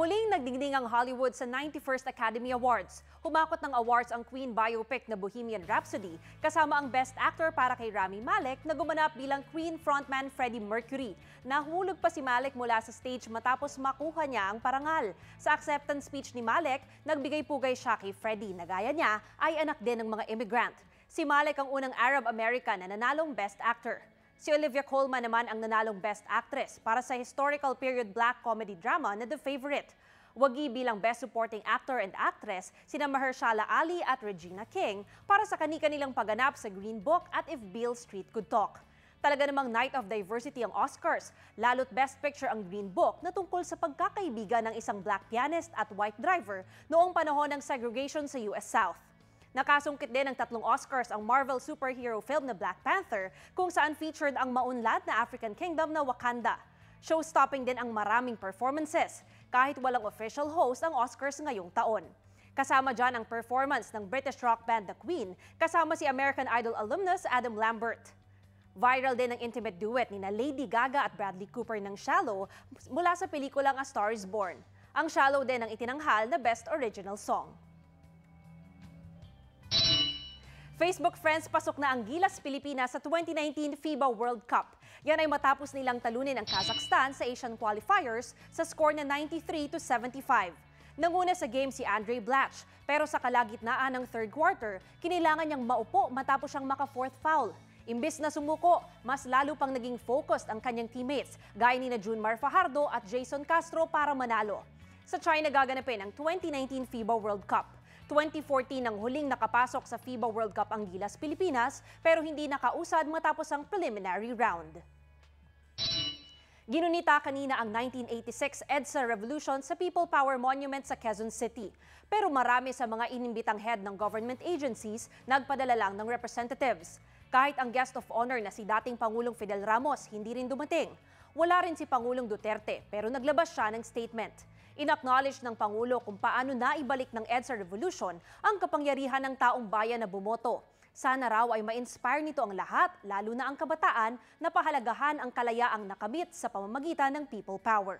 Muling nagdingding ang Hollywood sa 91st Academy Awards. Humakot ng awards ang Queen biopic na Bohemian Rhapsody kasama ang Best Actor para kay Rami Malek na gumanap bilang Queen frontman Freddie Mercury. Nahulog pa si Malek mula sa stage matapos makuha niya ang parangal. Sa acceptance speech ni Malek, nagbigay pugay siya kay Freddie na gaya niya ay anak din ng mga immigrant. Si Malek ang unang Arab-American na nanalong Best Actor. Si Olivia Colman naman ang nanalong Best Actress para sa historical period black comedy drama na The Favorite. Wagi bilang Best Supporting Actor and Actress sina Mahershala Ali at Regina King para sa kani-kanilang pagganap sa Green Book at If Beale Street Could Talk. Talaga namang Night of Diversity ang Oscars, lalo't Best Picture ang Green Book na tungkol sa pagkakaibigan ng isang black pianist at white driver noong panahon ng segregation sa US South. Nakasungkit din ng 3 Oscars ang Marvel superhero film na Black Panther kung saan featured ang maunlad na African kingdom na Wakanda. Show-stopping din ang maraming performances kahit walang official host ang Oscars ngayong taon. Kasama dyan ang performance ng British rock band The Queen kasama si American Idol alumnus Adam Lambert. Viral din ang intimate duet ni na Lady Gaga at Bradley Cooper ng Shallow mula sa pelikulang A Star is Born. Ang Shallow din ang itinanghal na Best Original Song. Facebook friends, pasok na ang Gilas Pilipinas sa 2019 FIBA World Cup. Yan ay matapos nilang talunin ang Kazakhstan sa Asian qualifiers sa score na 93-75. Nanguna sa game si Andre Blatch, pero sa kalagitnaan ng third quarter, kinailangan niyang maupo matapos siyang maka-fourth foul. Imbis na sumuko, mas lalo pang naging focused ang kanyang teammates, gaya ni na Junmar Fajardo at Jason Castro para manalo. Sa China gaganapin ang 2019 FIBA World Cup. 2014 nang huling nakapasok sa FIBA World Cup ang Gilas Pilipinas pero hindi nakausad matapos ang preliminary round. Ginunita kanina ang 1986 EDSA Revolution sa People Power Monument sa Quezon City. Pero marami sa mga inimbitang head ng government agencies nagpadala lang ng representatives. Kahit ang guest of honor na si dating Pangulong Fidel Ramos hindi rin dumating. Wala rin si Pangulong Duterte pero naglabas siya ng statement. In-acknowledge ng Pangulo kung paano naibalik ng EDSA Revolution ang kapangyarihan ng taong bayan na bumoto. Sana raw ay ma-inspire nito ang lahat, lalo na ang kabataan, na pahalagahan ang kalayaang nakamit sa pamamagitan ng people power.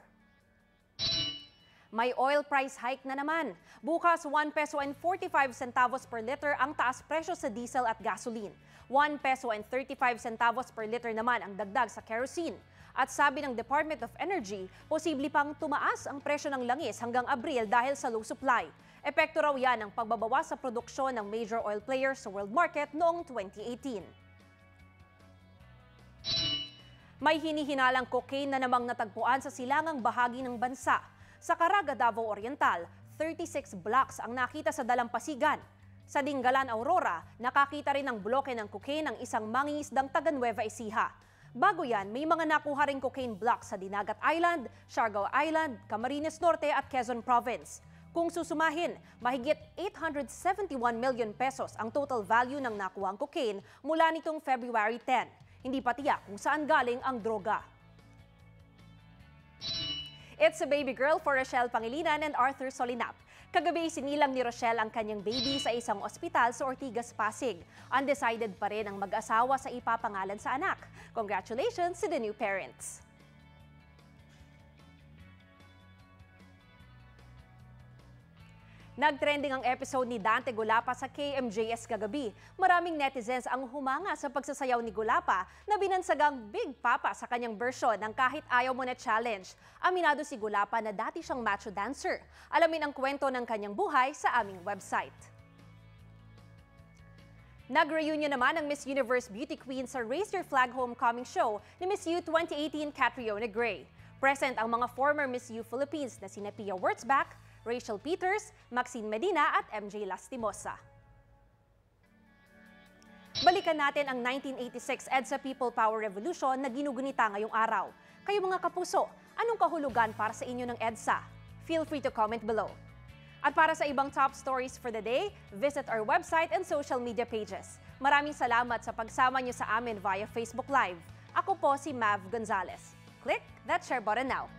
May oil price hike na naman. Bukas, 1 peso and 45 centavos per liter ang taas presyo sa diesel at gasoline. 1 peso and 35 centavos per liter naman ang dagdag sa kerosene. At sabi ng Department of Energy, posible pang tumaas ang presyo ng langis hanggang Abril dahil sa low supply. Epekto raw yan ng pagbabawas sa produksyon ng major oil players sa world market noong 2018. May hinihinalang cocaine na namang natagpuan sa silangang bahagi ng bansa. Sa Caraga, Davao Oriental, 36 blocks ang nakita sa dalampasigan. Sa Dingalan, Aurora, nakakita rin ng bloke ng cocaine ng isang mangingisdang taga Nueva Ecija. Bago yan, may mga nakuha ring cocaine blocks sa Dinagat Island, Siargao Island, Camarines Norte at Quezon Province. Kung susumahin, mahigit 871 million pesos ang total value ng nakuhang cocaine mula nitong February 10. Hindi pa tiyak kung saan galing ang droga. It's a baby girl for Rochelle Pangilinan and Arthur Solinap. Kagabi, sinilang ni Rochelle ang kanyang baby sa isang ospital sa Ortigas, Pasig. Undecided pa rin ang mag-asawa sa ipapangalan sa anak. Congratulations to the new parents! Nagtrending ang episode ni Dante Gulapa sa KMJS kagabi. Maraming netizens ang humanga sa pagsasayaw ni Gulapa na binansagang Big Papa sa kanyang version ng Kahit Ayaw Mo Na Challenge. Aminado si Gulapa na dati siyang macho dancer. Alamin ang kwento ng kanyang buhay sa aming website. Nag-reunion naman ang Miss Universe Beauty Queen sa Raise Your Flag Homecoming show ni Miss U 2018 Catriona Gray. Present ang mga former Miss U Philippines na sina Pia Wurtzbach, Rachel Peters, Maxine Medina at MJ Lastimosa. Balikan natin ang 1986 EDSA People Power Revolution na ginugunita ngayong araw. Kayo mga kapuso, anong kahulugan para sa inyo ng EDSA? Feel free to comment below. At para sa ibang top stories for the day, visit our website and social media pages. Maraming salamat sa pagsama niyo sa amin via Facebook Live. Ako po si Mav Gonzalez. Click that share button now.